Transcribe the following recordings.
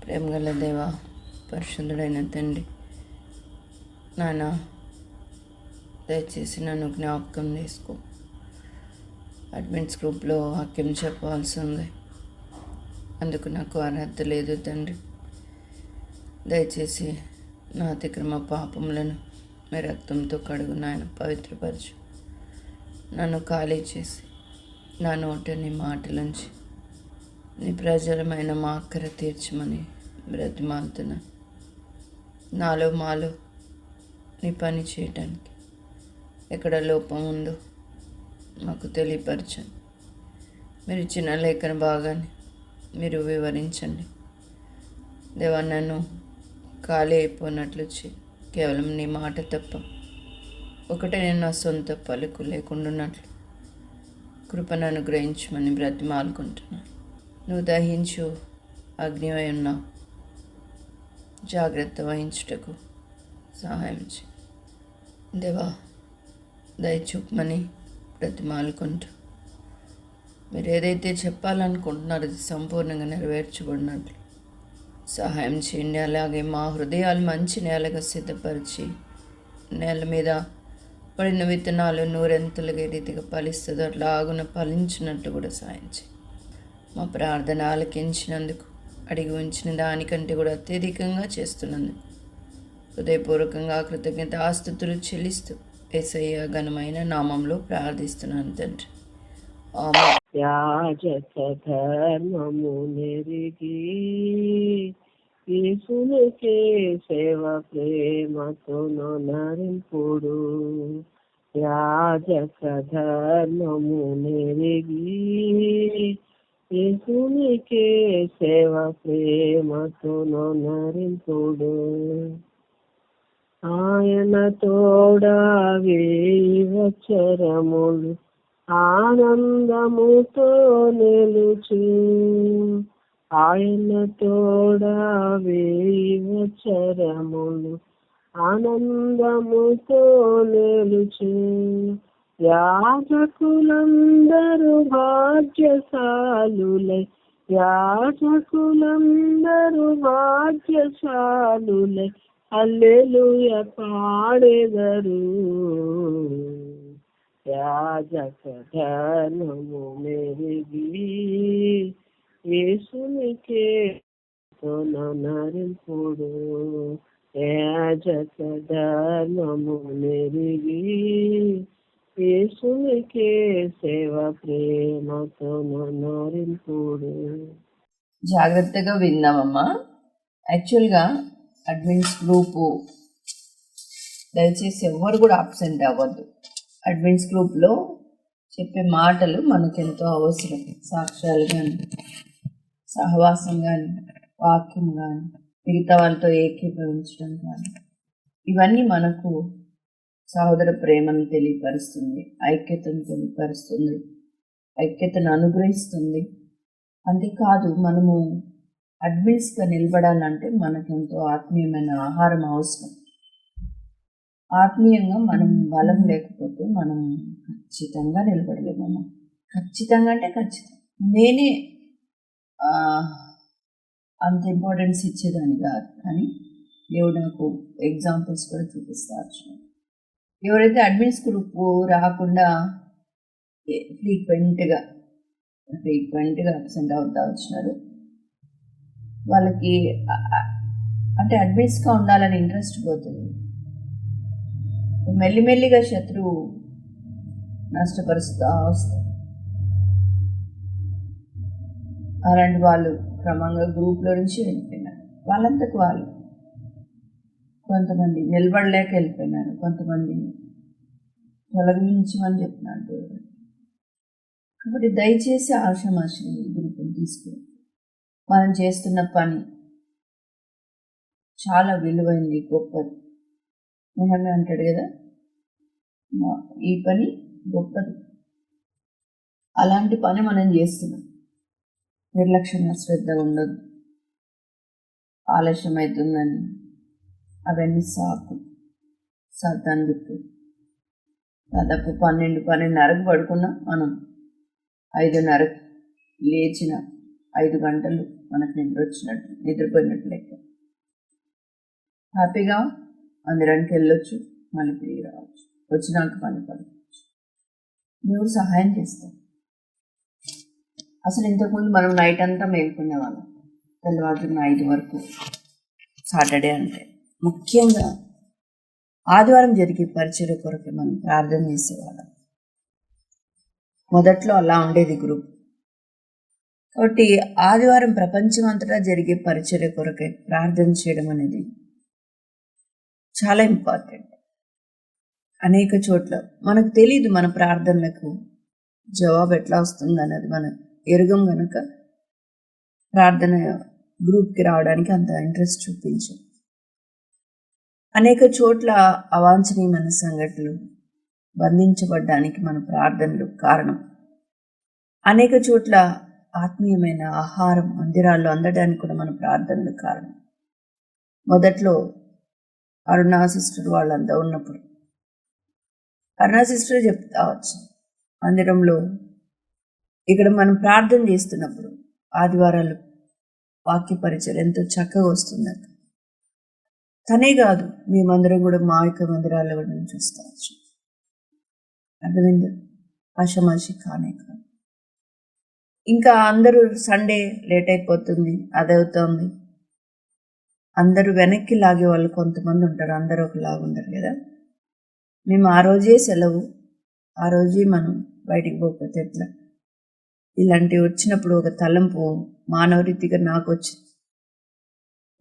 ప్రేమగల దేవ, పరిశుద్ధుడైన తండ్రి, నాన్న దయచేసి నన్ను జ్ఞాపకం చేసుకో. అడ్మిన్స్ గ్రూప్లో వాక్యం చెప్పాల్సి ఉంది, అందుకు నాకు అర్హత లేదు తండ్రి. దయచేసి నా అతిక్రమ పాపములను మీ రక్తంతో కడుగు నాయన, పవిత్రపరచు. నన్ను ఖాళీ చేసి నా నోట నీ మాటలుంచి నీ ప్రజలమైన మా అక్కర తీర్చమని బ్రతిమాలుతున్నా. నాలో మాలో నీ పని చేయటానికి ఎక్కడ లోపం ఉందో మాకు తెలియపరచండి. మీరు ఇచ్చిన లేఖన భాగాన్ని మీరు వివరించండి దేవా. నన్ను ఖాళీ అయిపోయినట్లు కేవలం నీ మాట తప్ప ఒకటే నేను నా సొంత పలుకు లేకుండాన్నట్లు కృపను అనుగ్రహించమని బ్రతిమాలుకుంటున్నాను. నువ్వు దహించు అగ్నివై ఉన్నావు, జాగ్రత్త వహించుటకు సహాయం చేయి దేవా. దయచూపమని బ్రతిమాలుకుంటూ మీరు ఏదైతే చెప్పాలనుకుంటున్నారో అది సంపూర్ణంగా నెరవేర్చబడినట్లు సహాయం చేయండి. అలాగే మా హృదయాలు మంచి నేలగా సిద్ధపరిచి నేల మీద పడిన విత్తనాలు నూరెంతలుగా రీతిగా ఫలిస్తుందో అట్లా ఆగున ఫలించినట్టు కూడా సహాయం చేయి. మా ప్రార్థన ఆలకించినందుకు, అడిగి ఉంచిన దానికంటే కూడా అత్యధికంగా చేస్తున్నందుకు హృదయపూర్వకంగా కృతజ్ఞత ఆస్తుతులు చెల్లిస్తూ యేసయ్య ఘనమైన నామంలో ప్రార్థిస్తున్నాను తండ్రి. యాజక ధర్మము నెరిగి యేసునికే సేవ ప్రేమతో నరింపుడు. యాజక ధర్మము నెరిగి యేసునికే సేవ ప్రేమతో నరింపుడు. ఆయన తోడా వేయి వచ్చరములు ఆనందముతో నిలుచు. ఆయన తోడా వేయి వచ్చరములు ఆనందముతో నిలుచు. యాజకులందరూ భాగ్యశాలులై, యాజకులందరూ భాగ్యశాలులై హల్లెలూయా పాడెదరు. యాజక ధర్మము మెరిగి యేసునికే నరింపుడు. యాజక ధర్మము మెరిగి యేసునికే సేవ ప్రేమతో నరింపుడు. జాగ్రత్తగా విందామమ్మా. యాక్చువల్గా అడ్మిన్స్ గ్రూపు దయచేసి ఎవరు కూడా అబ్సెంట్ అవ్వద్దు. అడ్మిన్స్ గ్రూప్లో చెప్పే మాటలు మనకెంతో అవసరం. సాక్ష్యాలు కానీ, సహవాసం కానీ, వాక్యం కానీ, మిగతా వాళ్ళతో ఏకీభవించడం కానీ, ఇవన్నీ మనకు సహోదర ప్రేమను తెలియపరుస్తుంది, ఐక్యతను తెలియపరుస్తుంది, ఐక్యతను అనుగ్రహిస్తుంది. అంతేకాదు, మనము అడ్మిన్స్గా నిలబడాలంటే మనకెంతో ఆత్మీయమైన ఆహారం అవసరం. ఆత్మీయంగా మనం బలం లేకపోతే మనం ఖచ్చితంగా నిలబడలేమమ్మా. ఖచ్చితంగా అంటే ఖచ్చితంగా. నేనే అంత ఇంపార్టెన్స్ ఇచ్చేదాన్ని కాదు, కానీ దేవుడు నాకు ఎగ్జాంపుల్స్ కూడా చూపిస్తారు. ఎవరైతే అడ్మిన్స్ గ్రూప్ రాకుండా ఫ్రీక్వెంట్గా అబ్సెంట్ అవుతా వచ్చినారు, వాళ్ళకి అంటే అడ్మిన్స్గా ఉండాలని ఇంట్రెస్ట్ పోతుంది. మెల్లిమెల్లిగా శత్రువు నష్టపరుస్తూ వస్తాయి. అలాంటి వాళ్ళు క్రమంగా గ్రూప్లో నుంచి వెళ్ళిపోయినారు. వాళ్ళంతకు వాళ్ళు కొంతమంది నిలబడలేక వెళ్ళిపోయినారు, కొంతమంది తొలగించమని చెప్తున్నారు. కాబట్టి దయచేసి ఆషామాషి గ్రూప్ని తీసుకుని మనం చేస్తున్న పని చాలా విలువైంది, గొప్పది. నేనే అంటాడు కదా, ఈ పని గొప్పది. అలాంటి పని మనం చేస్తున్నాం. నిర్లక్ష్యంగా శ్రద్ధ ఉండదు. ఆలస్యం అవుతుందని అవన్నీ సాతాను గుర్తు. దాదాపు 12:30కు పడుకున్నాం మనం, 5:30కి లేచిన 5 గంటలు మనకు నిద్రపోయినట్టు లెక్క. హ్యాపీగా మందిరానికి వెళ్ళొచ్చు, మళ్ళీ తిరిగి రావచ్చు, వచ్చినాక పని పడుకోవచ్చు. నువ్వు సహాయం చేస్తావు. అసలు ఇంతకుముందు మనం నైట్ అంతా మేల్కొనే వాళ్ళం, తెల్లవారుజామున 5 వరకు. సాటర్డే అంటే ముఖ్యంగా ఆదివారం జరిగే పరిచర్య కొరకు మనం ప్రార్థన చేసేవాళ్ళం. మొదట్లో అలా ఉండేది గ్రూప్. కాబట్టి ఆదివారం ప్రపంచం అంతటా జరిగే పరిచర్య కొరకే ప్రార్థన చేయడం అనేది చాలా ఇంపార్టెంట్. అనేక చోట్ల మనకు తెలియదు మన ప్రార్థనలకు జవాబు ఎట్లా వస్తుంది అన్నది మనం ఎరుగం కనుక ప్రార్థన గ్రూప్కి రావడానికి అంత ఇంట్రెస్ట్ చూపించం. అనేక చోట్ల అవాంఛనీయమైన సంఘటనలు బంధించబడ్డానికి మన ప్రార్థనలు కారణం. అనేక చోట్ల ఆత్మీయమైన ఆహారం మందిరాల్లో అందడానికి కూడా మన ప్రార్థనలు కారణం. మొదట్లో అరుణా సిస్టర్ వాళ్ళంతా ఉన్నప్పుడు అరుణా సిస్టర్ చెప్తా వచ్చు, మందిరంలో ఇక్కడ మనం ప్రార్థన చేస్తున్నప్పుడు ఆదివారాలు వాక్య పరిచయం ఎంతో చక్కగా వస్తుందట. తనే కాదు, మేమందరం కూడా మా యొక్క మందిరాల్లో కూడా చూస్తావచ్చు. అర్థమైంది? ఆషమాషి కానే కాదు. ఇంకా అందరూ సండే లేట్ అయిపోతుంది, అదవుతుంది, అందరూ వెనక్కి లాగే వాళ్ళు కొంతమంది ఉంటారు, అందరూ ఒకలాగా ఉండరు కదా. మేము ఆ రోజే సెలవు, ఆ రోజే మనం బయటికి పోకపోతే ఎట్లా? ఇలాంటివి వచ్చినప్పుడు ఒక తలంపు మానవ రీతిగా నాకు వచ్చింది.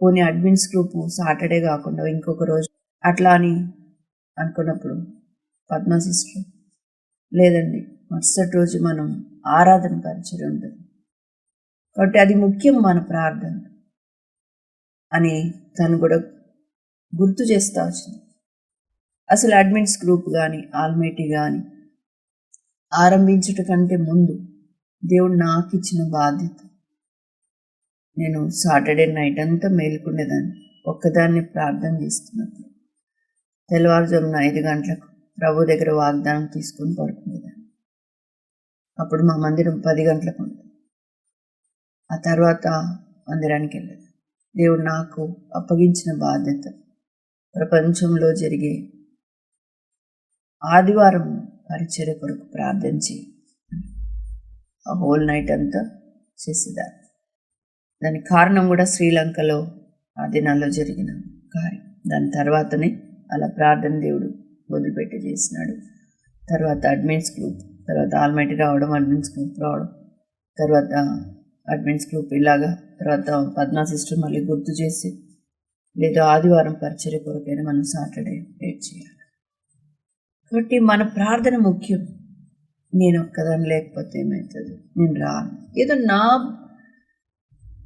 పోనీ అడ్మిన్స్ గ్రూపు సాటర్డే కాకుండా ఇంకొక రోజు అట్లా అని అనుకున్నప్పుడు పద్మ సిస్టర్ లేదండి, మరుసటి రోజు మనం ఆరాధన పరిచయం ఉంటుంది కాబట్టి అది ముఖ్యం మన ప్రార్థన అని తను కూడా గుర్తు చేస్తా వచ్చింది. అసలు అడ్మిన్స్ గ్రూప్ కానీ ఆల్మైటీ కానీ ఆరంభించుట కంటే ముందు దేవుడు నాకు ఇచ్చిన బాధ్యత. నేను సాటర్డే నైట్ అంతా మేలుకునేదాన్ని, ఒక్కదాన్ని ప్రార్థన చేస్తున్నప్పుడు. తెల్లవారుజామున 5 గంటలకు ప్రభు దగ్గర వాగ్దానం తీసుకుని పడుకునేదాన్ని. అప్పుడు మా మందిరం 10 గంటలకు ఉంటుంది. ఆ తర్వాత మందిరానికి వెళ్ళేది. దేవుడు నాకు అప్పగించిన బాధ్యత ప్రపంచంలో జరిగే ఆదివారం పరిచర్య కొరకు ప్రార్థించి ఆ హోల్ నైట్ అంతా చేసేదాన్ని. దానికి కారణం కూడా శ్రీలంకలో ఆ దినాల్లో జరిగిన కార్యం. దాని తర్వాతనే అలా ప్రార్థన దేవుడు వదిలిపెట్టి చేసినాడు. తర్వాత అడ్మిన్స్ గ్రూప్, తర్వాత ఆల్మైటీ రావడం, అడ్మిన్స్ గ్రూప్ రావడం, తర్వాత అడ్మిన్స్ గ్రూప్ ఇలాగా, తర్వాత పద్మా సిస్టర్ మళ్ళీ గుర్తు చేసి లేదా ఆదివారం పరిచర్య కొరకైనా మనం సాటర్డే వెయిట్ చేయాలి. కాబట్టి మన ప్రార్థన ముఖ్యం. నేను ఒక్కదాన్ని లేకపోతే ఏమవుతుంది, నేను రాను, ఏదో నా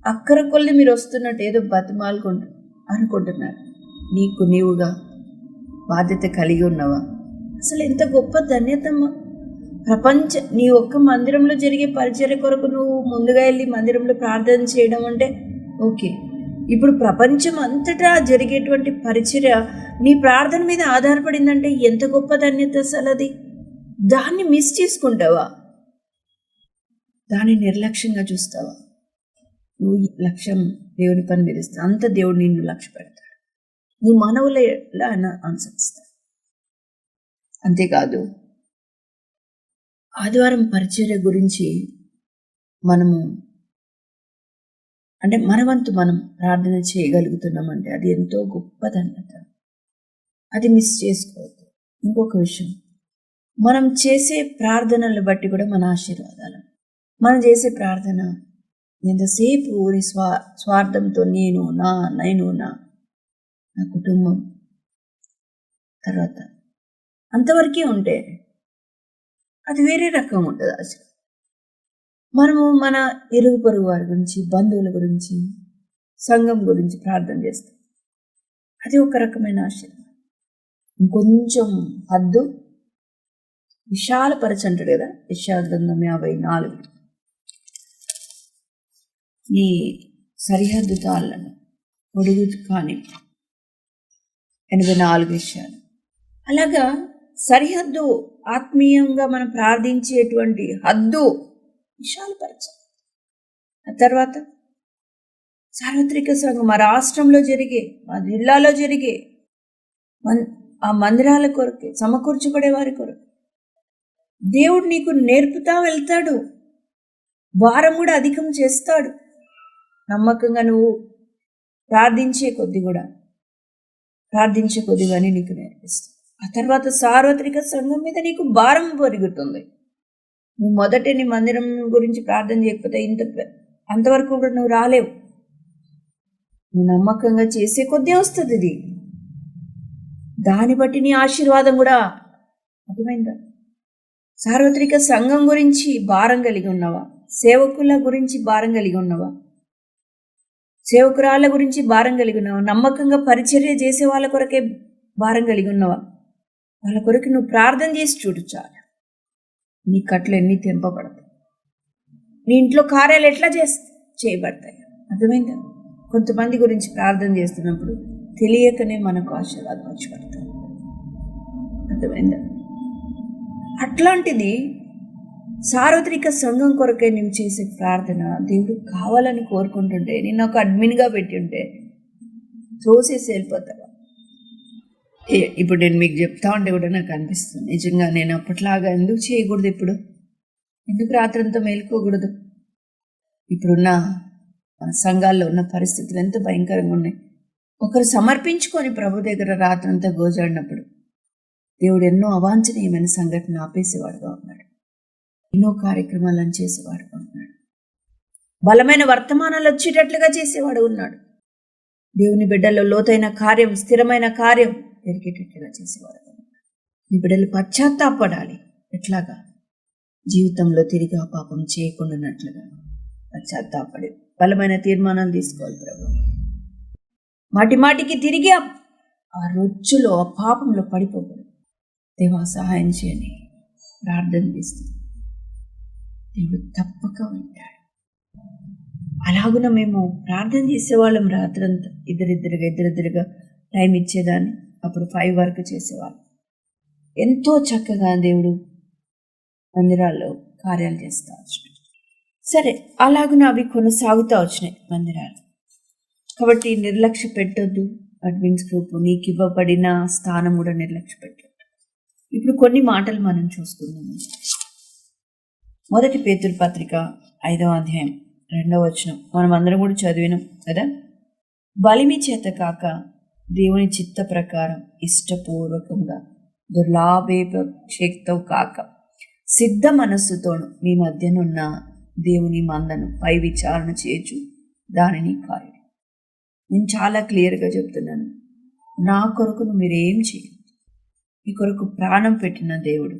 అక్కర కొల్లి మీరు వస్తున్నట్టు ఏదో బతిమాలుకుంటు అనుకుంటున్నారు. నీకు నీవుగా బాధ్యత కలిగి ఉన్నావా? అసలు ఎంత గొప్ప ధన్యతమ్మా. నీ ఒక్క మందిరంలో జరిగే పరిచర్య కొరకు నువ్వు ముందుగా వెళ్ళి మందిరంలో ప్రార్థన చేయడం అంటే ఓకే. ఇప్పుడు ప్రపంచం అంతటా జరిగేటువంటి పరిచర్య నీ ప్రార్థన మీద ఆధారపడిందంటే ఎంత గొప్ప ధన్యత అసలు అది. దాన్ని మిస్ చేసుకుంటావా? దాన్ని నిర్లక్ష్యంగా చూస్తావా? నువ్వు లక్ష్యం దేవుని పని మీద ఇస్తా అంత దేవుడు నిన్ను లక్ష్య పెడతాడు, నీ మనవుల ఆయన అనుసరిస్తాడు. అంతేకాదు, ఆదివారం పరిచర్య గురించి మనము అంటే మనవంతు మనం ప్రార్థన చేయగలుగుతున్నామంటే అది ఎంతో గొప్ప ధన్యత. అది మిస్ చేసుకోవద్దు. ఇంకొక విషయం, మనం చేసే ప్రార్థనలు బట్టి కూడా మన ఆశీర్వాదాలు. మనం చేసే ప్రార్థన ఎంతసేపు స్వార్థంతో నేను నా కుటుంబం తర్వాత అంతవరకే ఉంటే అది వేరే రకం ఉంటుంది. అసలు మనము మన ఇరుగు పొరుగు వారి గురించి, బంధువుల గురించి, సంఘం గురించి ప్రార్థన చేస్తాం. అది ఒక రకమైన ఆశీర్వాదం. ఇంకొంచెం హద్దు విశాలపరచంటాడు కదా యెషయా గ్రంథం 54. ఈ సరిహద్దు తాళ్ళను పొడుగు కానీ 84 విషయాలు. అలాగా సరిహద్దు ఆత్మీయంగా మనం ప్రార్థించేటువంటి హద్దు విశాలపరచాలి. ఆ తర్వాత సార్వత్రిక సంఘం మా రాష్ట్రంలో జరిగే, మా జిల్లాలో జరిగే ఆ మందిరాల కొరకే, సమకూర్చబడే వారి కొరకు దేవుడు నీకు నేర్పుతా వెళ్తాడు. భారం కూడా అధికం చేస్తాడు. నమ్మకంగా నువ్వు ప్రార్థించే కొద్దిగానే నీకు నేర్పిస్తాడు. ఆ తర్వాత సార్వత్రిక సంఘం మీద నీకు భారం పెరుగుతుంది. నువ్వు మొదట నీ మందిరం గురించి ప్రార్థన చేయకపోతే అంతవరకు కూడా నువ్వు రాలేవు. నువ్వు నమ్మకంగా చేసే కొద్దీ వస్తుంది ఇది. దాన్ని బట్టి నీ ఆశీర్వాదం కూడా. అర్థమైందా? సార్వత్రిక సంఘం గురించి భారం కలిగి ఉన్నవా? సేవకుల గురించి భారం కలిగి ఉన్నవా? సేవకురాళ్ళ గురించి భారం కలిగి ఉన్నావా? నమ్మకంగా పరిచర్య చేసే వాళ్ళ కొరకే భారం కలిగి ఉన్నవా? వాళ్ళ కొరకు నువ్వు ప్రార్థన చేసి చూడు చాలు. నీ కట్లు ఎన్ని తెంపబడతాయి, నీ ఇంట్లో కార్యాలు ఎట్లా చేయబడతాయి. అర్థమైందా? కొంతమంది గురించి ప్రార్థన చేస్తున్నప్పుడు తెలియకనే మనకు ఆశీర్వాదం వచ్చి పడతాయి. అర్థమైందా? అట్లాంటిది సార్వత్రిక సంఘం కొరకే నువ్వు చేసే ప్రార్థన దేవుడు కావాలని కోరుకుంటుంటే, నేను ఒక అడ్మిన్గా పెట్టి ఉంటే తోసేసి వెళ్ళిపోతాను. ఇప్పుడు నేను మీకు చెప్తా ఉంటే కూడా నాకు అనిపిస్తుంది, నిజంగా నేను అప్పట్లాగా ఎందుకు చేయకూడదు, ఎందుకు రాత్రంతా మేలుకోకూడదు? ఇప్పుడున్న సంఘాల్లో ఉన్న పరిస్థితులు ఎంత భయంకరంగా ఉన్నాయి. ఒకరు సమర్పించుకొని ప్రభు దగ్గర రాత్రంతా గోజాడినప్పుడు దేవుడు ఎన్నో అవాంఛనీయమైన సంఘటన ఆపేసేవాడుగా ఉన్నాడు. ఎన్నో కార్యక్రమాలను చేసేవాడుగా ఉన్నాడు. బలమైన వర్తమానాలు వచ్చేటట్లుగా చేసేవాడు ఉన్నాడు. దేవుని బిడ్డల్లో లోతైన కార్యం, స్థిరమైన కార్యం పెరిగేటట్లుగా చేసేవాడు. నీ బిడ్డలు పశ్చాత్తాపడాలి. ఎట్లాగా? జీవితంలో తిరిగి ఆ పాపం చేయకుండానట్లుగా పశ్చాత్తాపడి బలమైన తీర్మానాలు తీసుకోవాలి. ప్రభు మాటికి తిరిగి ఆ రొచ్చులో, ఆ పాపంలో పడిపోకూడదు. దేవా సహాయం చేయని ప్రార్థన చేస్తుంది. దేవుడు తప్పక వింటాడు. అలాగున మేము ప్రార్థన చేసేవాళ్ళం. రాత్రంతా ఇద్దరిద్దరుగా టైం ఇచ్చేదాన్ని. అప్పుడు 5 వరకు చేసేవాళ్ళం. ఎంతో చక్కగా దేవుడు మందిరాల్లో కార్యాలు చేస్తూ వచ్చినాయి. సరే, అలాగున అవి కొనసాగుతూ వచ్చినాయి మందిరాలు. కాబట్టి నిర్లక్ష్య పెట్టొద్దు. అడ్మిన్స్ గ్రూప్ నీకు ఇవ్వబడిన స్థానం కూడా నిర్లక్ష్య పెట్టొద్దు. ఇప్పుడు కొన్ని మాటలు మనం చూసుకుందాము. 1 పేతురు పత్రిక 5వ అధ్యాయం 2వ వచనం మనం అందరం కూడా చదివినాం కదా. బలిమి చేత కాక దేవుని చిత్త ప్రకారం ఇష్టపూర్వకంగా దుర్లాభేపేక్షతో కాక సిద్ధ మనస్సుతోను మీ మధ్యనున్న దేవుని మందను పై విచారణ చేయొచ్చు దానిని కాయడు. నేను చాలా క్లియర్గా చెప్తున్నాను, నా కొరకు మీరేం చేయదు. మీ కొరకు ప్రాణం పెట్టిన దేవుడు,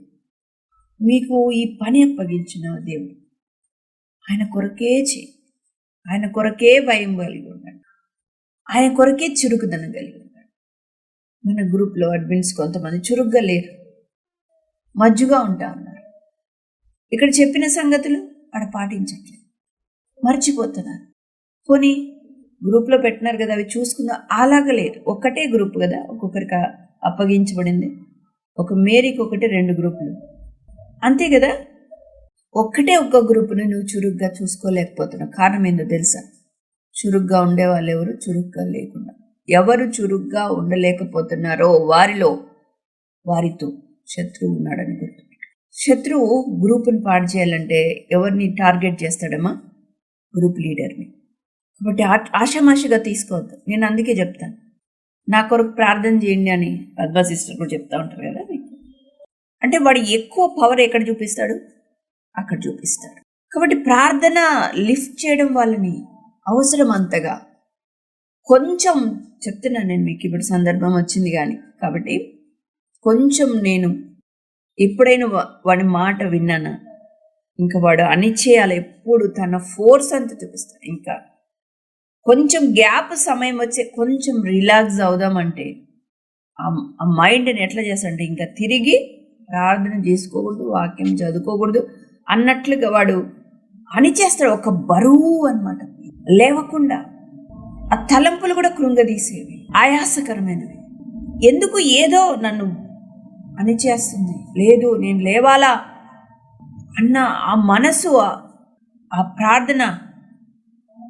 మీకు ఈ పని అప్పగించిన దేవుడు, ఆయన కొరకే చేయి. ఆయన కొరకే భయం కలిగి ఉన్నాడు. ఆయన కొరకే చురుకుదనం కలిగి ఉన్నాడు. మన గ్రూప్లో అడ్మిన్స్ కొంతమంది చురుగ్గా లేరు, మజ్జుగా ఉంటా ఉన్నారు. ఇక్కడ చెప్పిన సంగతులు ఆడ పాటించట్లేదు, మర్చిపోతున్నారు. పోనీ గ్రూప్లో పెట్టినారు కదా, అవి చూసుకుందా, అలాగ లేదు. ఒక్కటే గ్రూప్ కదా, ఒక్కొక్కరికి అప్పగించబడింది. ఒక మేరీకి 2 గ్రూపులు అంతే కదా. ఒక్క గ్రూపుని నువ్వు చురుగ్గా చూసుకోలేకపోతున్నావు. కారణం ఏందో తెలుసా? చురుగ్గా ఉండేవాళ్ళు ఎవరు, చురుగ్గా లేకుండా ఎవరు చురుగ్గా ఉండలేకపోతున్నారో వారితో శత్రువు ఉన్నాడని గుర్తు. శత్రువు గ్రూపుని పాడు చేయాలంటే ఎవరిని టార్గెట్ చేస్తాడమ్మా? గ్రూప్ లీడర్ని. కాబట్టి ఆషామాషిగా తీసుకోవద్దు. నేను అందుకే చెప్తాను, నా కొరకు ప్రార్థన చేయండి అని పద్మా సిస్టర్ కూడా చెప్తా ఉంటారు కదా. అంటే వాడు ఎక్కువ పవర్ ఎక్కడ చూపిస్తాడు? అక్కడ చూపిస్తాడు. కాబట్టి ప్రార్థన లిఫ్ట్ చేయడం వాళ్ళని అవసరం అంతగా. కొంచెం చెప్తున్నాను నేను మీకు, ఇప్పుడు సందర్భం వచ్చింది కానీ. కాబట్టి కొంచెం నేను ఎప్పుడైనా వాడి మాట విన్నానా, ఇంకా వాడు అనిచేయాలి, ఎప్పుడు తన ఫోర్స్ అంతా చూపిస్తాడు. ఇంకా కొంచెం గ్యాప్ సమయం వచ్చే కొంచెం రిలాక్స్ అవుదామంటే ఆ మైండ్ని ఎట్లా చేస్తాడంటే ఇంకా తిరిగి ప్రార్థన చేసుకోకూడదు, వాక్యం చదువుకోకూడదు అన్నట్లుగా వాడు అనిచేస్తాడు. ఒక బరువు అన్నమాట, లేవకుండా. ఆ తలంపులు కూడా కృంగదీసేవి, ఆయాసకరమైనవి. ఎందుకు ఏదో నన్ను అనిచేస్తుంది, లేదు నేను లేవాలా అన్న ఆ మనసు, ఆ ప్రార్థన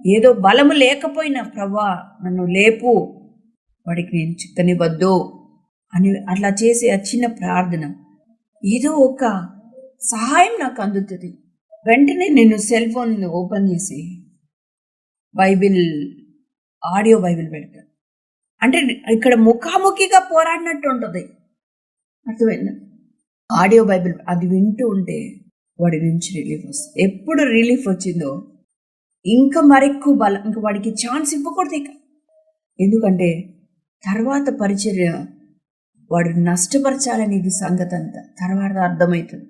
ఏదో బలము లేకపోయినా ప్రభా నన్ను లేపు, వాడికి నేను చిక్కనివ్వద్దు అని అట్లా చేసే ఆ చిన్న ప్రార్థన, ఏదో ఒక సహాయం నాకు అందుతుంది. వెంటనే నేను సెల్ ఫోన్ ఓపెన్ చేసి బైబిల్, ఆడియో బైబిల్ పెడతాను. అంటే ఇక్కడ ముఖాముఖిగా పోరాడినట్టు ఉంటుంది. అర్థమైందా? ఆడియో బైబిల్ అది వింటూ ఉంటే వాడి నుంచి రిలీఫ్ వస్తుంది. ఎప్పుడు రిలీఫ్ వచ్చిందో ఇంకా మరెక్కువ బలం, ఇంకా వాడికి ఛాన్స్ ఇవ్వకూడదు ఇక. ఎందుకంటే తర్వాత పరిచర్య వాడు నష్టపరచాలనేది సంగతి అంతా తర్వాత అర్థమవుతుంది.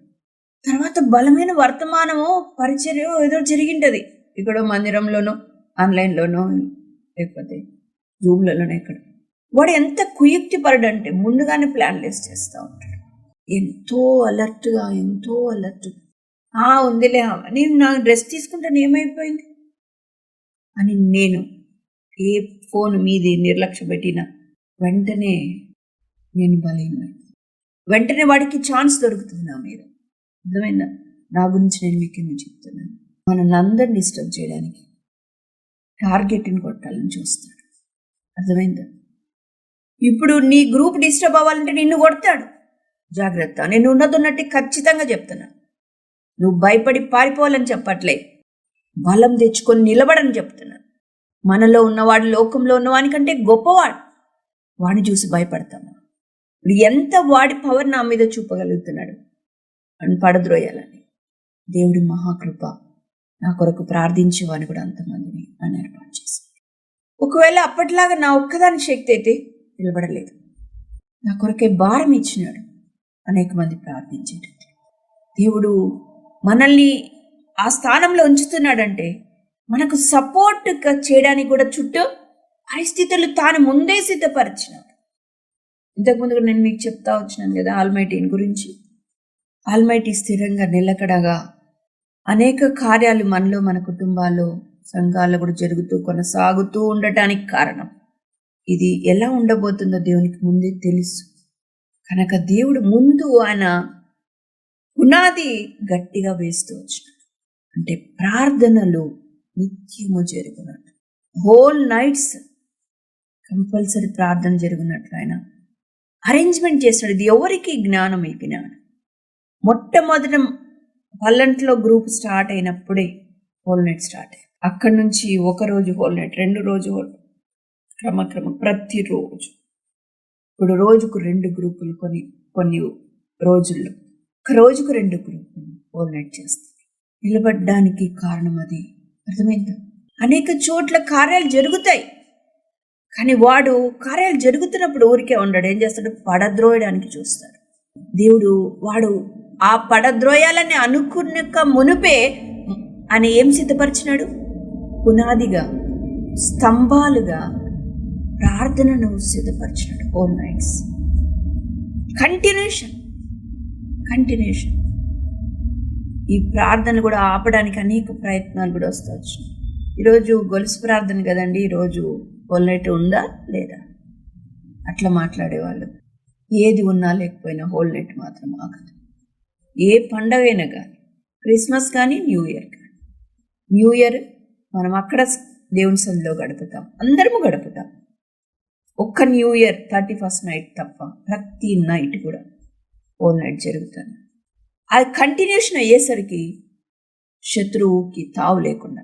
తర్వాత బలమైన వర్తమానమో పరిచర్య ఏదో జరిగింటది, ఇక్కడ మందిరంలోనో ఆన్లైన్లోనో లేకపోతే జూమ్లలోనో. ఇక్కడ వాడు ఎంత కుయుక్తి పరుడంటే ముందుగానే ప్లాన్ వేసి చేస్తూ ఉంటాడు. ఎంతో అలర్ట్గా ఉందిలే, నేను నా డ్రెస్ తీసుకుంటాను ఏమైపోయింది అని నేను ఏ ఫోన్ మీది నిర్లక్ష్య పెట్టినా వెంటనే నేను బలహీనమైన, వెంటనే వాడికి ఛాన్స్ దొరుకుతుంది నా మీద. అర్థమైందా? నా గురించి నేను మీకు ఎందుకు చెప్తున్నాను? మనల్ని అందరినీ డిస్టర్బ్ చేయడానికి, టార్గెట్ని కొట్టాలని చూస్తాడు. అర్థమైందా? ఇప్పుడు నీ గ్రూప్ డిస్టర్బ్ అవ్వాలంటే నిన్ను కొడతాడు. జాగ్రత్త. నేను ఉన్నట్టు ఖచ్చితంగా చెప్తున్నా. నువ్వు భయపడి పారిపోవాలని చెప్పట్లే, బలం తెచ్చుకొని నిలబడని చెప్తున్నా. మనలో ఉన్నవాడు లోకంలో ఉన్నవానికంటే గొప్పవాడు, వాడిని చూసి భయపడతామా? ఎంత వాడి పవర్ నా మీద చూపగలుగుతున్నాడు అని పడద్రోయాలని. దేవుడి మహాకృప నా కొరకు ప్రార్థించేవాని కూడా అంతమందిని అని ఏర్పాటు చేశాడు. ఒకవేళ అప్పటిలాగా నా ఒక్కదాని శక్తి అయితే నిలబడలేదు, నా కొరకే భారం ఇచ్చినాడు అనేక మంది ప్రార్థించేటట్టు. దేవుడు మనల్ని ఆ స్థానంలో ఉంచుతున్నాడంటే మనకు సపోర్ట్గా చేయడానికి కూడా చుట్టూ పరిస్థితులు తాను ముందే సిద్ధపరిచినాడు. ఇంతకుముందు నేను మీకు చెప్తా వచ్చినాను కదా ఆల్మైటీని గురించి. ఆల్మైటీ స్థిరంగా నిలకడగా అనేక కార్యాలు మనలో, మన కుటుంబాల్లో, సంఘాల్లో కూడా జరుగుతూ కొనసాగుతూ ఉండటానికి కారణం ఇది. ఎలా ఉండబోతుందో దేవునికి ముందే తెలుసు కనుక దేవుడు ముందు ఆయన పునాది గట్టిగా వేస్తూ వచ్చినాడు. అంటే ప్రార్థనలు నిత్యము జరుగునట్టు, హోల్ నైట్స్ కంపల్సరీ ప్రార్థన జరుగునట్లు ఆయన అరేంజ్మెంట్ చేస్తాడు. ఇది ఎవరికి జ్ఞానం? ఈ జ్ఞానం మొట్టమొదట పల్లంట్లో గ్రూప్ స్టార్ట్ అయినప్పుడే హోల్ నైట్ స్టార్ట్ అయ్యింది. అక్కడి నుంచి ఒకరోజు హోల్ నైట్, 2 రోజు హోల్, క్రమక్రమం ప్రతిరోజు. ఇప్పుడు రోజుకు 2 గ్రూపులు, కొన్ని రోజుల్లో ఒక రోజుకు 2 గ్రూపులు హోల్ నైట్ చేస్తారు. నిలబడ్డానికి కారణం అది. అర్థమైందా? అనేక చోట్ల కార్యాలు జరుగుతాయి, కానీ వాడు కార్యాలు జరుగుతున్నప్పుడు ఊరికే ఉండడు. ఏం చేస్తాడు? పడద్రోయడానికి చూస్తాడు. దేవుడు వాడు ఆ పడద్రోయాలని అనుకున్న మునుపే ఆయన ఏం సిద్ధపరిచినాడు? పునాదిగా, స్తంభాలుగా ప్రార్థనను సిద్ధపరిచినాడు. Whole nights continuation. ఈ ప్రార్థనలు కూడా ఆపడానికి అనేక ప్రయత్నాలు కూడా వస్తాయి. ఈరోజు గొలుసు ప్రార్థన కదండి, ఈరోజు హోల్ నైట్ ఉందా లేదా అట్లా మాట్లాడేవాళ్ళు. ఏది ఉన్నా లేకపోయినా హోల్ నైట్ మాత్రం ఆగదు. ఏ పండగైనా కానీ, క్రిస్మస్ కానీ, న్యూ ఇయర్ కానీ. న్యూ ఇయర్ మనం అక్కడ దేవుని సన్నిధిలో గడుపుతాం, అందరము గడుపుతాం. ఒక్క న్యూ ఇయర్ 31st నైట్ తప్ప ప్రతి నైట్ కూడా హోల్ నైట్ జరుగుతుంది. అది కంటిన్యూషన్ అయ్యేసరికి శత్రువుకి తావు లేకుండా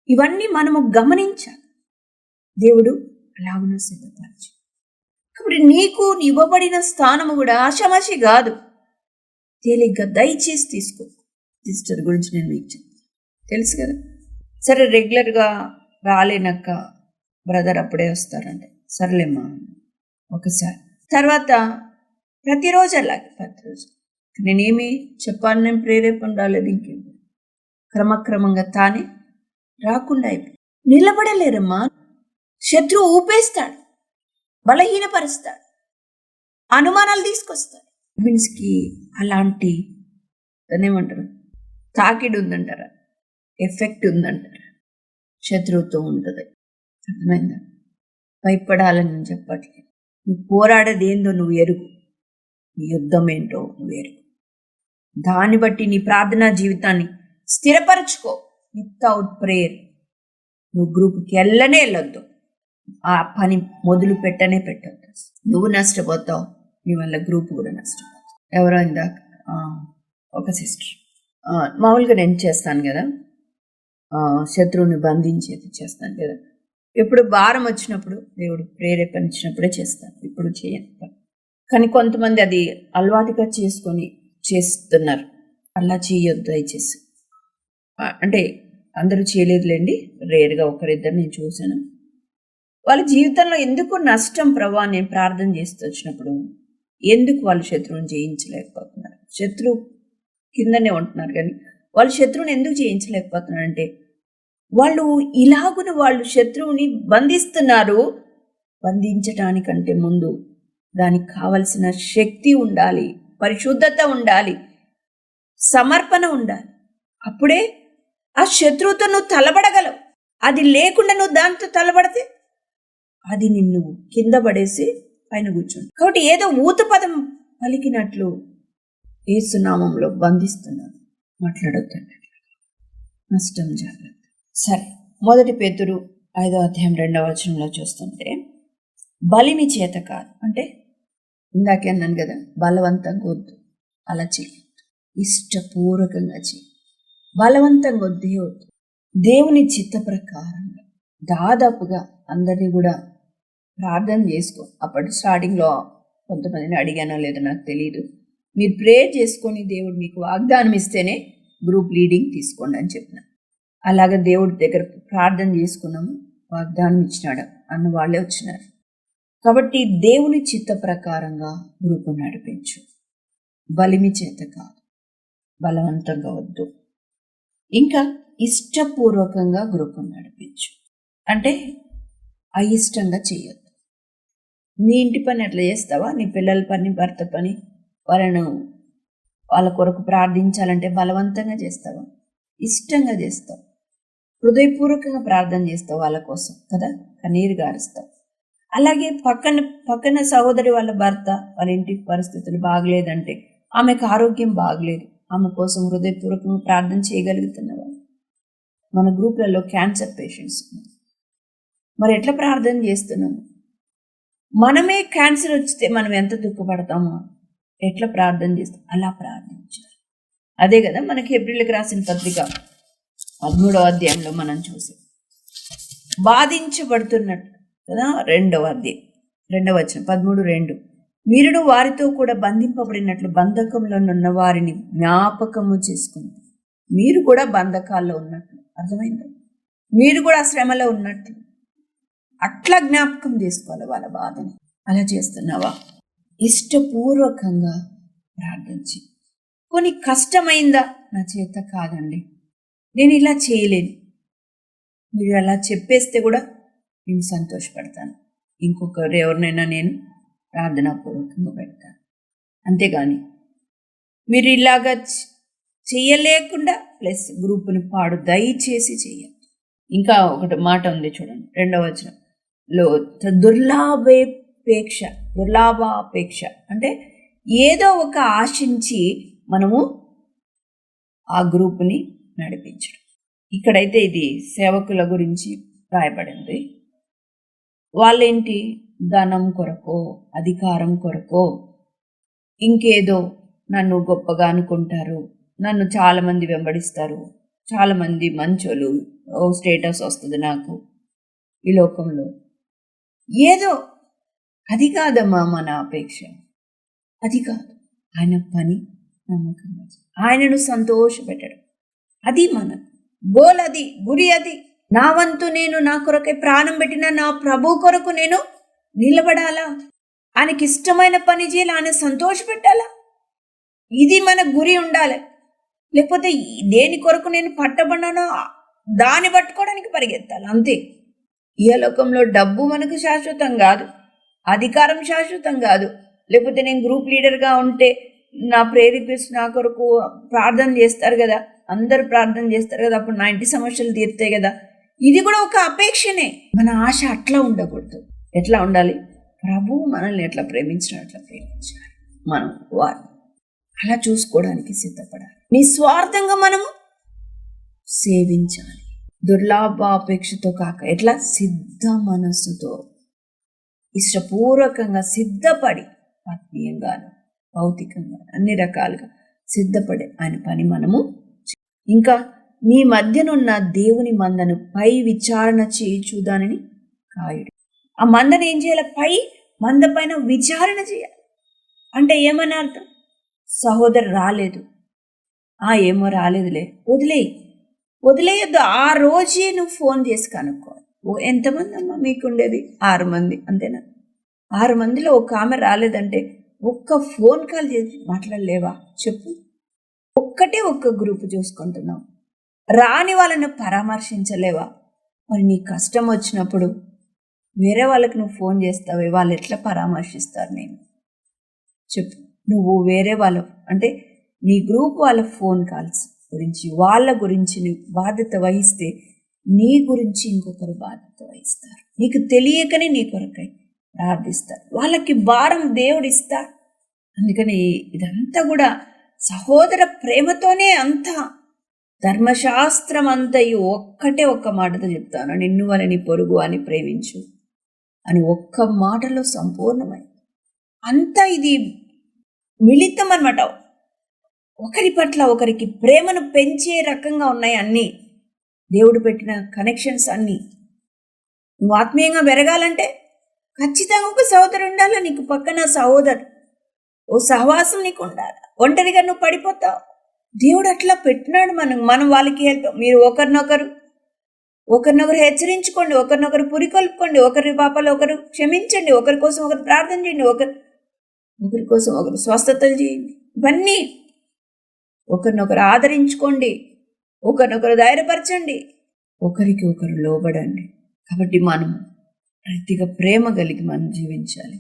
ఇవన్నీ మనము గమనించాలి. దేవుడు అలాగున సిద్ధపరచు. కాబట్టి నీకు ఇవ్వబడిన స్థానము కూడా ఆషామాషి కాదు, తేలిగ్గా దయచేసి తీసుకో. సిస్టర్ గురించి నేను మీకు చెప్తాను, తెలుసు కదా. సరే, రెగ్యులర్గా రాలేనక్క బ్రదర్ అప్పుడే వస్తారంటే సర్లేమ్మా ఒకసారి, తర్వాత ప్రతిరోజు అలాగే ప్రతిరోజు నేనేమి చెప్పాలని ప్రేరేపణ రాలేదు. ఇంకేం క్రమక్రమంగా తానే రాకుండా అయిపోయి నిలబడలేరమ్మా. శత్రువు ఊపేస్తాడు, బలహీనపరుస్తాడు, అనుమానాలు తీసుకొస్తాడు. మీన్స్కి అలాంటి ఏమంటారు, తాకిడి ఉందంటారా, ఎఫెక్ట్ ఉందంటారా, శత్రువుతో ఉంటుంది. అర్థమైందా? భయపడాలని నేను చెప్పట్లేదు. నువ్వు పోరాడేది ఏందో నువ్వు ఎరుగు, నీ యుద్ధం ఏంటో నువ్వు ఎరుగు. దాన్ని బట్టి నీ ప్రార్థనా జీవితాన్ని స్థిరపరచుకో. వితౌట్ ప్రేయర్ నువ్వు గ్రూప్కి వెళ్ళొద్దు, ఆ పని మొదలు పెట్టొద్దు. నువ్వు నష్టపోతావు, నీ వల్ల గ్రూప్ కూడా నష్టపోతావు. ఎవరో ఇందాక ఒక సిస్టర్, మామూలుగా నేను చేస్తాను కదా, శత్రువుని బంధించేది చేస్తాను కదా, ఎప్పుడు భారం వచ్చినప్పుడు దేవుడు ప్రేరేపణించినప్పుడే చేస్తాను, ఇప్పుడు చేయను. కానీ కొంతమంది అది అలవాటుగా చేసుకొని చేస్తున్నారు. అలా చేయొద్దు దయచేసి. అంటే అందరూ చేయలేదులేండి, రేరుగా ఒకరిద్దరు నేను చూశాను. వాళ్ళ జీవితంలో ఎందుకు నష్టం ప్రభా నేను ప్రార్థన చేస్తూ వచ్చినప్పుడు ఎందుకు వాళ్ళు శత్రువుని జయించలేకపోతున్నారు? శత్రువు కిందనే ఉంటున్నారు కానీ వాళ్ళు శత్రువుని ఎందుకు జయించలేకపోతున్నారు అంటే వాళ్ళు వాళ్ళు శత్రువుని బంధిస్తున్నారు. బంధించటానికంటే ముందు దానికి కావలసిన శక్తి ఉండాలి, పరిశుద్ధత ఉండాలి, సమర్పణ ఉండాలి. అప్పుడే ఆ శత్రువుతో నువ్వు తలబడగలవు. అది లేకుండా నువ్వు దాంతో తలబడితే అది నిన్ను కింద పడేసి పైన కూర్చుంది. కాబట్టి ఏదో ఊత పదం పలికినట్లు యేసు నామములో బంధిస్తున్నారు. మాట్లాడొద్దండి, నష్టం జాగ్రత్త. సరే, 1 పేతురు 5వ అధ్యాయం 2వ వచనంలో చూస్తుంటే బలిమి చేత కాదు అంటే ఇందాకే అన్నాను కదా, బలవంతంగా వద్దు, అలా చేయొద్దు, ఇష్టపూర్వకంగా చేయి. బలవంతంగా వద్దే వద్దు, దేవుని చిత్త ప్రకారంగా. దాదాపుగా అందరినీ కూడా ప్రార్థన చేసుకో. అప్పటి స్టార్టింగ్లో కొంతమందిని అడిగానో లేదో నాకు తెలియదు, మీరు ప్రేయర్ చేసుకొని దేవుడు మీకు వాగ్దానం ఇస్తేనే గ్రూప్ లీడింగ్ తీసుకోండి అని చెప్పిన. అలాగే దేవుడి దగ్గర ప్రార్థన చేసుకున్నాము, వాగ్దానం ఇచ్చినాడు అన్న వాళ్ళే వచ్చినారు. కాబట్టి దేవుని చిత్త ప్రకారంగా గ్రూప్ నడిపించు, బలిమి చేత కాదు, బలవంతంగా వద్దు. ఇంకా ఇష్టపూర్వకంగా గ్రూప్ నడిపించు అంటే అయిష్టంగా చేయొద్దు. నీ ఇంటి పని అట్లా చేస్తావా? నీ పిల్లల పని, భర్త పని, వాళ్ళ కొరకు ప్రార్థించాలంటే బలవంతంగా చేస్తావా? ఇష్టంగా చేస్తావు, హృదయపూర్వకంగా ప్రార్థన చేస్తావు వాళ్ళ కోసం కదా, కన్నీరు గారుస్తావు. అలాగే పక్కన సహోదరి వాళ్ళ భర్త, వాళ్ళ ఇంటి పరిస్థితులు బాగలేదంటే, ఆమెకు ఆరోగ్యం బాగలేదు, ఆమె కోసం హృదయపూర్వకంగా ప్రార్థన చేయగలుగుతున్నావా? మన గ్రూప్లలో క్యాన్సర్ పేషెంట్స్ ఉన్నారు, మరి ఎట్లా ప్రార్థన చేస్తున్నాము? మనమే క్యాన్సర్ వచ్చితే మనం ఎంత దుఃఖపడతామో, ఎట్లా ప్రార్థన చేస్తాం? అలా ప్రార్థించాలి. అదే కదా మనకి హెబ్రీయులకు రాసిన పత్రిక 13వ అధ్యాయంలో మనం చూసాం, బాధించబడుతున్నట్టు కదా. 2వ అధ్యాయం 2వ వచనం 13:2, మీరును వారితో కూడా బంధింపబడినట్లు బంధకంలో ఉన్న వారిని జ్ఞాపకము చేసుకుంది. మీరు కూడా బంధకాల్లో ఉన్నట్లు, అర్థమైందా? మీరు కూడా శ్రమలో ఉన్నట్లు అట్లా జ్ఞాపకం చేసుకోవాలి వాళ్ళ బాధని. అలా చేస్తున్నావా? ఇష్టపూర్వకంగా ప్రార్థించి, కొన్ని కష్టమైందా? నా చేత కాదండి, నేను ఇలా చేయలేను, మీరు అలా చెప్పేస్తే కూడా నేను సంతోషపడతాను. ఇంకొకరు ఎవరినైనా నేను ప్రార్థనాపూర్వకంగా పెడతాను. అంతేగాని మీరు ఇలాగా చెయ్యలేకుండా ప్లస్ గ్రూపుని పాడు దయచేసి చెయ్యాలి. ఇంకా ఒకటి మాట ఉంది చూడండి, 2వ వచనంలో దుర్లాభాపేక్ష అంటే ఏదో ఒక ఆశించి మనము ఆ గ్రూపుని నడిపించడం. ఇక్కడైతే ఇది సేవకుల గురించి రాయబడింది. వాళ్ళేంటి, ధనం కొరకో, అధికారం కొరకో, ఇంకేదో నన్ను గొప్పగా అనుకుంటారు, నన్ను చాలామంది వెంబడిస్తారు, చాలామంది మంచోళ్ళు, స్టేటస్ వస్తుంది నాకు ఈ లోకంలో, ఏదో. అది కాదమ్మా మన అపేక్ష, అది కాదు. ఆయన పని నమ్మకంగా, ఆయనను సంతోషపెట్టడం, అది మన గోల్, అది గురి, అది నా వంతు. నేను నా కొరకై ప్రాణం పెట్టిన నా ప్రభు కొరకు నేను నిలబడాలా, ఆయనకి ఇష్టమైన పని చేయాలి, ఆయన సంతోషపెట్టాలా, ఇది మన గురి ఉండాలి. లేకపోతే దేని కొరకు నేను పట్టబడినానో దాన్ని పట్టుకోవడానికి పరిగెత్తాలి, అంతే. ఈ లోకంలో డబ్బు మనకు శాశ్వతం కాదు, అధికారం శాశ్వతం కాదు. లేకపోతే నేను గ్రూప్ లీడర్గా ఉంటే నా ప్రేరేపిస్తూ నా కొరకు ప్రార్థన చేస్తారు కదా, అందరూ ప్రార్థన చేస్తారు కదా, అప్పుడు నా ఇంటి సమస్యలు తీరుతాయి కదా. ఇది కూడా ఒక అపేక్షనే. మన ఆశ అట్లా ఉండకూడదు. ఎట్లా ఉండాలి? ప్రభువు మనల్ని ఎట్లా ప్రేమించినా అట్లా ప్రేమించాలి. మనం వారు అలా చూసుకోవడానికి సిద్ధపడాలి. నిస్వార్థంగా మనము సేవించాలి. దుర్లాభాపేక్షతో కాక ఎట్లా సిద్ధ మనస్సుతో ఇష్టపూర్వకంగా సిద్ధపడి ఆత్మీయంగాను భౌతికంగా అన్ని రకాలుగా సిద్ధపడే ఆయన పని మనము ఇంకా మీ మధ్యనున్న దేవుని మందను పై విచారణ చేయుచు దానిని కాయుడు. ఆ మందను ఏం చేయాలి? పై మంద పైన విచారణ చేయాలి. అంటే ఏమని అర్థం? సహోదరు రాలేదు, ఏమో రాలేదులే, వదిలేయొద్దు. ఆ రోజే నువ్వు ఫోన్ చేసి కనుక్కో. ఎంతమంది అమ్మా మీకుండేది? 6 మంది, అంతేనా? 6 మందిలో ఒక ఆమె రాలేదంటే ఒక్క ఫోన్ కాల్ చేసి మాట్లాడలేవా చెప్పు? ఒక్క గ్రూపు చూసుకుంటున్నావు, రాని వాళ్ళను పరామర్శించలేవా? మరి నీ కష్టం వచ్చినప్పుడు వేరే వాళ్ళకి నువ్వు ఫోన్ చేస్తావే, వాళ్ళు ఎట్లా పరామర్శిస్తారు? నేను చెప్పు. నువ్వు వేరే వాళ్ళ అంటే నీ గ్రూప్ వాళ్ళ ఫోన్ కాల్స్ గురించి వాళ్ళ గురించి నువ్వు బాధ్యత వహిస్తే నీ గురించి ఇంకొకరు బాధ్యత వహిస్తారు. నీకు తెలియకనే నీ కొరకై ప్రార్థిస్తారు. వాళ్ళకి భారం దేవుడిస్తారు. అందుకని ఇదంతా కూడా సహోదర ప్రేమతోనే అంతా. ధర్మశాస్త్రం అంతయు ఒక్క మాటతో చెప్తాను, నిన్ను అని నీ పొరుగు అని ప్రేమించు అని ఒక్క మాటలో సంపూర్ణమై అంతా ఇది మిళితం అన్నమాట. ఒకరి పట్ల ఒకరికి ప్రేమను పెంచే రకంగా ఉన్నాయి అన్నీ. దేవుడు పెట్టిన కనెక్షన్స్ అన్నీ. నువ్వు ఆత్మీయంగా పెరగాలంటే ఖచ్చితంగా ఒక సహోదరు ఉండాలి నీకు పక్కన. సహోదరు ఓ సహవాసం నీకు ఉండాలి. ఒంటరిగా నువ్వు పడిపోతావు. దేవుడు అట్లా పెట్టినాడు. మనం వాళ్ళకి హెల్ప్. మీరు ఒకరినొకరు హెచ్చరించుకోండి, ఒకరినొకరు పురికొల్పుకోండి, ఒకరి పాపాలు ఒకరు క్షమించండి, ఒకరి కోసం ఒకరు ప్రార్థన చేయండి, ఒకరి కోసం ఒకరు స్వస్థతలు చేయండి. ఇవన్నీ ఒకరినొకరు ఆదరించుకోండి, ఒకరినొకరు ధైర్యపరచండి, ఒకరికి ఒకరు లోబడండి. కాబట్టి మనం ప్రతిగా ప్రేమ కలిగి మనం జీవించాలి.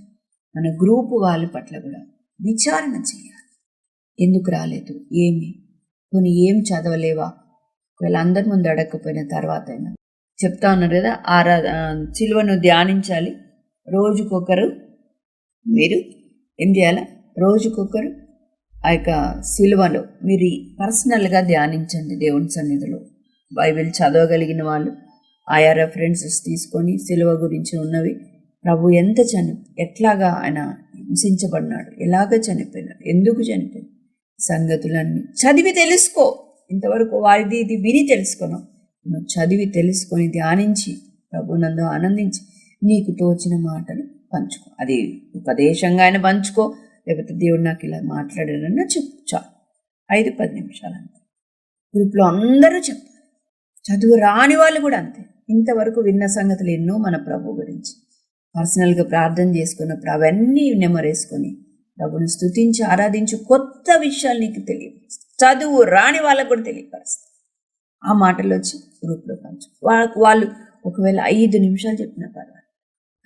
మన గ్రూపు వాళ్ళ పట్ల కూడా విచారణ చేయాలి. ఎందుకు రాలేదు, ఏం చదవలేవా? ఒకవేళ అందరి ముందు అడగకపోయిన తర్వాత అయినా చెప్తా ఉన్నారు కదా, సిలువను ధ్యానించాలి. రోజుకొకరు మీరు ఏం చేయాలి? రోజుకొకరు ఆ యొక్క సిలువలో మీరు పర్సనల్గా ధ్యానించండి. దేవుని సన్నిధిలో బైబిల్ చదవగలిగిన వాళ్ళు ఆయా రెఫరెన్సెస్ తీసుకొని సిలువ గురించి ఉన్నవి, ప్రభు ఎట్లాగా ఆయన హింసించబడినాడు, ఎలాగ చనిపోయినాడు, ఎందుకు చనిపోయినాడు, సంగతులన్నీ చదివి తెలుసుకో. ఇంతవరకు వారిది ఇది విని తెలుసుకున్నావు. నువ్వు చదివి తెలుసుకొని ధ్యానించి ప్రభునందు ఆనందించి నీకు తోచిన మాటలు పంచుకో. అది ఉపదేశంగా ఆయన పంచుకో, లేకపోతే దేవుడు నాకు ఇలా మాట్లాడానన్నా చెప్పు. చాలు 5-10 నిమిషాలు అంతే. గ్రూప్లో అందరూ చెప్పాలి. చదువు రాని వాళ్ళు కూడా అంతే. ఇంతవరకు విన్న సంగతులు ఎన్నో మన ప్రభు గురించి పర్సనల్గా ప్రార్థన చేసుకున్నప్పుడు అవన్నీ నెమరేసుకొని ప్రభుని స్తుతించి ఆరాధించి కొత్త విషయాలు నీకు తెలియపరుస్తుంది. చదువు రాని వాళ్ళకు కూడా తెలియపరుస్తుంది. ఆ మాటలు వచ్చి గ్రూప్లో పంచు. వాళ్ళు ఒకవేళ 5 నిమిషాలు చెప్పినా పర్వాలేదు,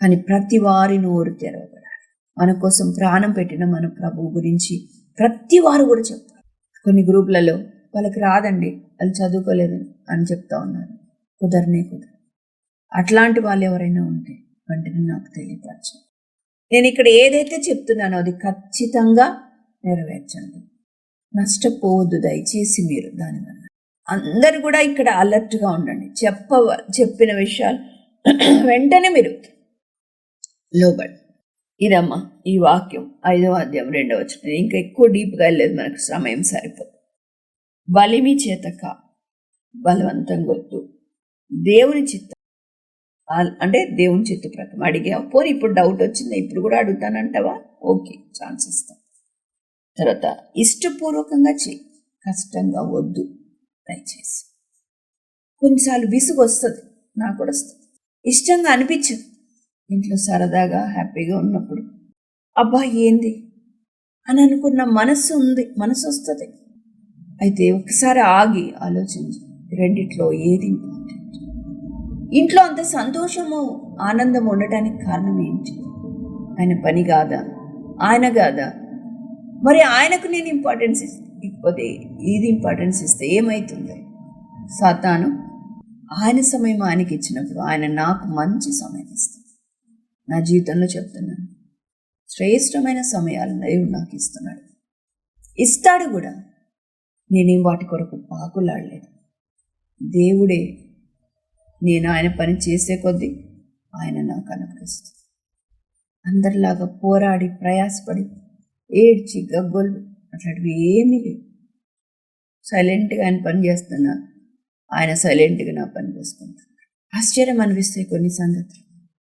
కానీ ప్రతి వారి నోరు తెరవబడాలి. మన కోసం ప్రాణం పెట్టిన మన ప్రభు గురించి ప్రతి వారు కూడా చెప్తారు. కొన్ని గ్రూపులలో వాళ్ళకి రాదండి, వాళ్ళు చదువుకోలేదని అని చెప్తా ఉన్నారు. కుదరనే. అట్లాంటి వాళ్ళు ఎవరైనా ఉంటే వెంటనే నాకు తెలియపరచండి. నేను ఇక్కడ ఏదైతే చెప్తున్నానో అది ఖచ్చితంగా నెరవేర్చండి. నష్టపోవద్దు దయచేసి మీరు దానివల్ల. అందరు కూడా ఇక్కడ అలర్ట్గా ఉండండి. చెప్పిన విషయాలు వెంటనే మీరు లోబడి. ఇదమ్మా ఈ వాక్యం 5వ అధ్యాయం 2వ వచనం. ఇంకా ఎక్కువ డీప్గా వెళ్ళలేదు, మనకు సమయం సరిపోదు. బలిమి చేతక బలవంతంగా వద్దు, దేవుని చిత్తం అంటే దేవుని చిత్త ప్రకారం అడిగా. పోనీ ఇప్పుడు డౌట్ వచ్చిందా, ఇప్పుడు కూడా అడుగుతానంటావా? ఓకే, ఛాన్స్ ఇస్తాం. తర్వాత ఇష్టపూర్వకంగా చేయి, కష్టంగా వద్దు దయచేసి. కొన్నిసార్లు విసుగు వస్తుంది, నాకు కూడా వస్తుంది, ఇష్టంగా అనిపించదు. ఇంట్లో సరదాగా హ్యాపీగా ఉన్నప్పుడు అబ్బా ఏంది అని అనుకున్న మనసు వస్తుంది. అయితే ఒకసారి ఆగి ఆలోచించి రెండిట్లో ఏది ఇంపార్టెంట్? ఇంట్లో అంత సంతోషము ఆనందం ఉండటానికి కారణం ఏంటి? ఆయన పని కాదా, ఆయన కాదా? మరి ఆయనకు నేను ఇంపార్టెన్స్ ఇకపోతే ఇది ఇంపార్టెన్స్ ఇస్తే ఏమవుతుంది? సాతాను ఆయన సమయం ఆయనకి ఇచ్చినప్పుడు ఆయన నాకు మంచి సమయం ఇస్తాడు. నా జీవితంలో చెప్తున్నాను, శ్రేష్టమైన సమయాలు దేవుడు నాకు ఇస్తున్నాడు, ఇస్తాడు కూడా. నేనేం వాటి కొరకు పాకులాడలేదు. దేవుడే నేను ఆయన పని చేసే కొద్దీ ఆయన నాకు అనుగ్రహిస్తాడు. అందరిలాగా పోరాడి ప్రయాసపడి ఏడ్చి గగ్గోలు అట్లాంటివి ఏమీ లేవు. సైలెంట్గా ఆయన పని చేస్తున్నా, ఆయన సైలెంట్గా నా పని చేసుకుంటాను. ఆశ్చర్యం అనిపిస్తాయి కొన్ని సంగతులు.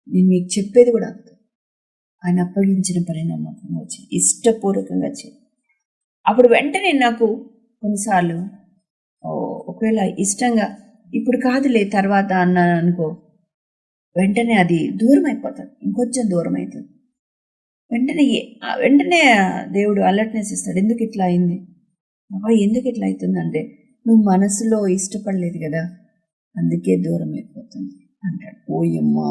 నేను మీకు చెప్పేది కూడా అంతే. ఆయన అప్పగించిన పని నమ్మకం వచ్చి ఇష్టపూర్వకంగా చేయి. అప్పుడు వెంటనే నాకు కొన్నిసార్లు ఒకవేళ ఇష్టంగా ఇప్పుడు కాదులే తర్వాత అన్నాను అనుకో, వెంటనే అది దూరం అయిపోతుంది, ఇంకొంచెం దూరం అవుతుంది. వెంటనే దేవుడు అలర్ట్నెస్ ఇస్తాడు. ఎందుకు ఇట్లా అయింది బాబా, ఎందుకు ఇట్లా అవుతుందంటే నువ్వు మనసులో ఇష్టపడలేదు కదా, అందుకే దూరం అయిపోతుంది అంటాడు. ఓయమ్మా,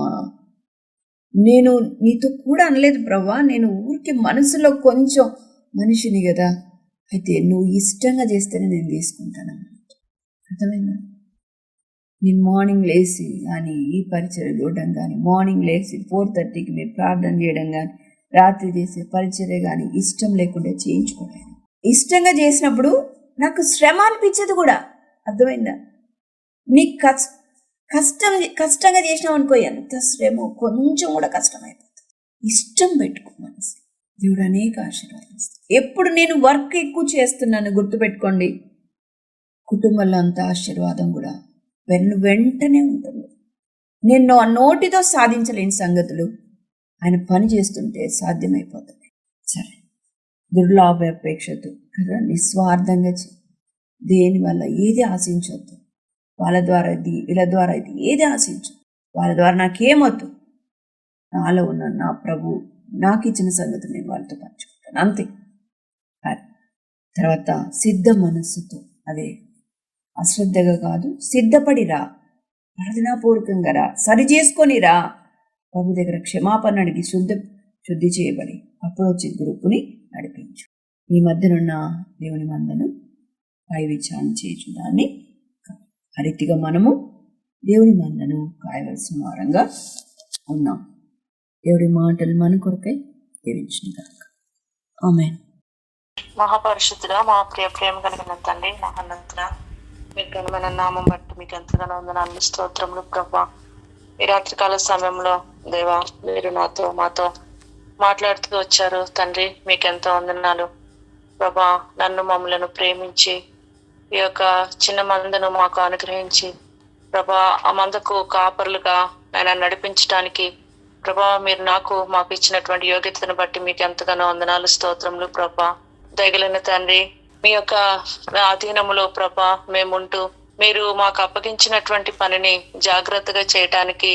నేను నీతో కూడా అనలేదు ప్రభా, నేను ఊరికి మనసులో కొంచెం మనిషిని కదా, అయితే నువ్వు ఇష్టంగా చేస్తేనే నేను తీసుకుంటాను. అర్థమైందా? నేను మార్నింగ్ లేచి కానీ ఈ పరిచర్య చూడడం కానీ, మార్నింగ్ లేచి 4:30కి మీరు ప్రార్థన చేయడం కానీ, రాత్రి చేసే పరిచర్య కానీ ఇష్టం లేకుండా చేయించుకోలేను. ఇష్టంగా చేసినప్పుడు నాకు శ్రమ అనిపించదు కూడా. అర్థమైందా? నీకు కష్టంగా చేసినావు అనుకో, ఎంత శ్రమ, కొంచెం కూడా కష్టమైపోతుంది. ఇష్టం పెట్టుకో మనసు, దేవుడు అనేక ఆశీర్వాదిస్తాడు. ఎప్పుడు నేను వర్క్ ఎక్కువ చేస్తున్నాను గుర్తుపెట్టుకోండి, కుటుంబంలో అంత ఆశీర్వాదం కూడా వెంటనే ఉంటుంది. నేను ఆ నోటితో సాధించలేని సంగతులు ఆయన పని చేస్తుంటే సాధ్యమైపోతుంది. సరే, దుర్లాభాపేక్షతో కదా, నిస్వార్థంగా దేనివల్ల ఏది ఆశించవద్దు. వాళ్ళ ద్వారా ఇది, వీళ్ళ ద్వారా ఇది ఏది ఆశించు, వాళ్ళ ద్వారా నాకేమొద్దు, నాలో ఉన్న నా ప్రభు నాకు ఇచ్చిన సంగతి నేను వాళ్ళతో పంచుకుంటాను, అంతే. తర్వాత సిద్ధ మనస్సుతో, అదే అశ్రద్ధగా కాదు, సిద్ధపడి రా, ప్రార్థనాపూర్వకంగా రా, సరి చేసుకొని రా, ప్రభు దగ్గర క్షమాపణ అడిగి శుద్ధి చేయబడి అప్పుడు వచ్చి గ్రూపుని నడిపించు. ఈ మధ్యనున్న దేవుని మందను పై విచారణ చేయుచుదాన్ని. ఆ రీతిగా మనము దేవుని మందను కాయవలసిన వారంగా ఉన్నాం. దేవుడి మాటలు మన కొరకై దీవించును గాక. ఆమేన్. మహాపరిశుద్ధుడా, మా ప్రేమ కలిగిన తండ్రి, మహానంతుడా, మీకు ఘనమైన నామం బట్టి మీకు ఎంతగానో వందనాలు, స్తోత్రములు ప్రభా. ఈ రాత్రికాల సమయంలో దేవా, మీరు మాతో మాట్లాడుతూ వచ్చారు తండ్రి, మీకు ఎంతో వందనాలు ప్రభా. నన్ను మమ్మలను ప్రేమించి ఈ యొక్క చిన్న మందను మాకు అనుగ్రహించి ప్రభా, ఆ మందకు కాపరులుగా ఆయన నడిపించడానికి ప్రభా, మీరు మాకు ఇచ్చినటువంటి యోగ్యతను బట్టి మీకు ఎంతగానో వందనాలు, స్తోత్రములు ప్రభా. దయగలిగిన తండ్రి, మీ యొక్క అధీనములో ప్రభా మేముంటూ మీరు మాకు అప్పగించినటువంటి పనిని జాగ్రత్తగా చేయటానికి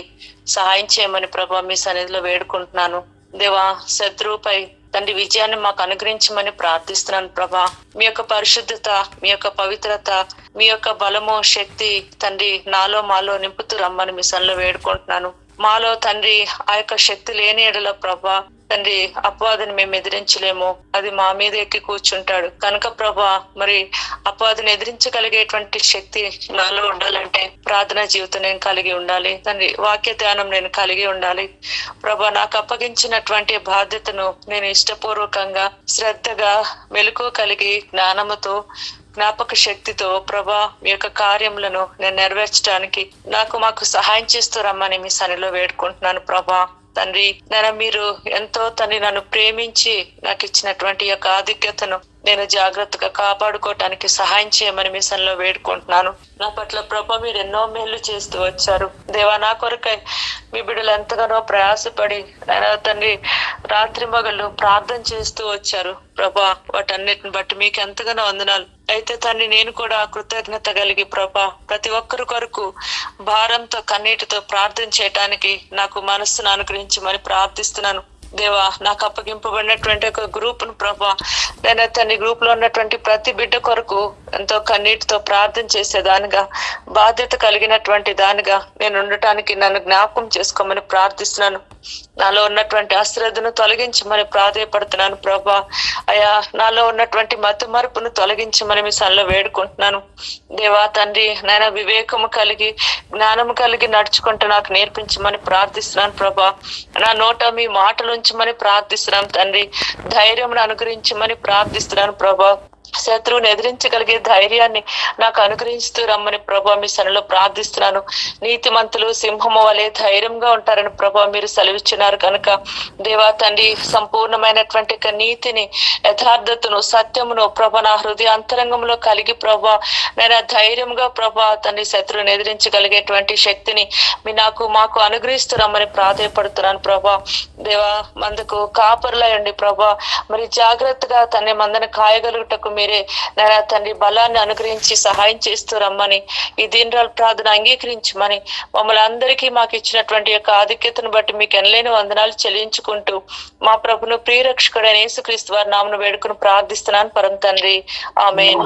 సహాయం చేయమని ప్రభా మీ సన్నిధిలో వేడుకుంటున్నాను. దేవా, శత్రువుపై తండ్రి విజయాన్ని మాకు అనుగ్రహించమని ప్రార్థిస్తున్నాను ప్రభా. మీ యొక్క పరిశుద్ధత, మీ యొక్క పవిత్రత, మీ యొక్క బలము, శక్తి తండ్రి నాలో మాలో నింపుతూ రమ్మని మీ సన్నిధిలో వేడుకుంటున్నాను. మాలో తండ్రి ఆ యొక్క శక్తి లేని ఎడల ప్రభా తండ్రి అపవాదిని మేము ఎదిరించలేము, అది మా మీద ఎక్కి కూర్చుంటాడు కనుక ప్రభా, మరి అపవాదిని ఎదిరించగలిగేటువంటి శక్తి నాలో ఉండాలంటే ప్రార్థనా జీవితం నేను కలిగి ఉండాలి తండ్రి, వాక్య ధ్యానం నేను కలిగి ఉండాలి ప్రభా. నాకు అప్పగించినటువంటి బాధ్యతను నేను ఇష్టపూర్వకంగా, శ్రద్ధగా, మెలకువ కలిగి, జ్ఞానముతో, జ్ఞాపక శక్తితో ప్రభా మీ యొక్క కార్యములను నేను నెరవేర్చడానికి మాకు సహాయం చేస్తూ రమ్మని మీ సన్నిధిలో వేడుకుంటున్నాను ప్రభా. తండ్రి మీరు ఎంతో నన్ను ప్రేమించి నాకు ఇచ్చినటువంటి యొక్క ఆధిక్యతను నేను జాగ్రత్తగా కాపాడుకోవటానికి సహాయం చేయమని మీ సన్నిధిలో వేడుకుంటున్నాను. నా పట్ల ప్రభా మీరు ఎన్నో మేళ్లు చేస్తూ వచ్చారు దేవా. నా కొరకై మీ బిడ్డలు ఎంతగానో ప్రయాసపడి తండ్రి రాత్రి మగళ్ళు ప్రార్థన చేస్తూ వచ్చారు ప్రభా. వాటన్నిటిని బట్టి మీకు ఎంతగానో వందనాలు. అయితే తండ్రి నేను కూడా కృతజ్ఞత కలిగి ప్రభా ప్రతి ఒక్కరి కొరకు భారంతో కన్నీటితో ప్రార్థన చేయటానికి నాకు మనస్సును అనుగ్రహించమని ప్రార్థిస్తున్నాను దేవా. నాకు అప్పగింపబడినటువంటి ఒక గ్రూప్ను ప్రభా, నేను తండ్రి గ్రూప్ లో ఉన్నటువంటి ప్రతి బిడ్డ కొరకు ఎంతో కన్నీటితో ప్రార్థన చేసేదానిగా, బాధ్యత కలిగినటువంటి దానిగా నేను ఉండటానికి నన్ను జ్ఞాపకం చేసుకోమని ప్రార్థిస్తున్నాను. నాలో ఉన్నటువంటి అశ్రద్ధను తొలగించమని ప్రాధేయపడుతున్నాను ప్రభా. అయా, నాలో ఉన్నటువంటి మత్తు మరుపును తొలగించమని మీ సన్నిధిలో వేడుకుంటున్నాను దేవా. తండ్రి నాయన వివేకము కలిగి, జ్ఞానము కలిగి నడుచుకుంటూ నాకు నేర్పించమని ప్రార్థిస్తున్నాను ప్రభా. నా నోట మీ మాటలు ఉంచమని ప్రార్థిస్తున్నాను తండ్రి. ధైర్యం అనుగ్రహించమని ప్రార్థిస్తున్నాను ప్రభా. శత్రువుని ఎదిరించగలిగే ధైర్యాన్ని నాకు అనుగ్రహిస్తూ రమ్మని ప్రభా మీ సన్నిలో ప్రార్థిస్తున్నాను. నీతిమంతులు సింహము వలె ధైర్యంగా ఉంటారని ప్రభా మీరు సెలవిచ్చినారు కనుక దేవా తండ్రి సంపూర్ణమైనటువంటి నీతిని, యథార్థతను, సత్యమును ప్రభా నా హృదయ అంతరంగంలో కలిగి ప్రభా నేను ధైర్యంగా ప్రభా తండ్రి శత్రువుని ఎదిరించగలిగేటువంటి శక్తిని మీ మాకు అనుగ్రహిస్తూ రమ్మని ప్రాధాయపడుతున్నాను ప్రభా. దేవా మందకు కాపరులయండి ప్రభా, మరి జాగ్రత్తగా తండ్రి మందను కాయగలుగుటకు మీరే నాయనా తండ్రి బలాన్ని అనుగ్రహించి సహాయం చేస్తూ రమ్మని, ఈ దీనరాల ప్రార్థన అంగీకరించమని మమ్మల్ని అందరికీ మాకు ఇచ్చినటువంటి యొక్క ఆధిక్యతను బట్టి మీకు ఎనలేని వందనాలు చెల్లించుకుంటూ మా ప్రభును ప్రియరక్షకుడైన యేసుక్రీస్తు వారి నామమున వేడుకుని ప్రార్థిస్తున్నాను పరమ తండ్రి. ఆమేన్.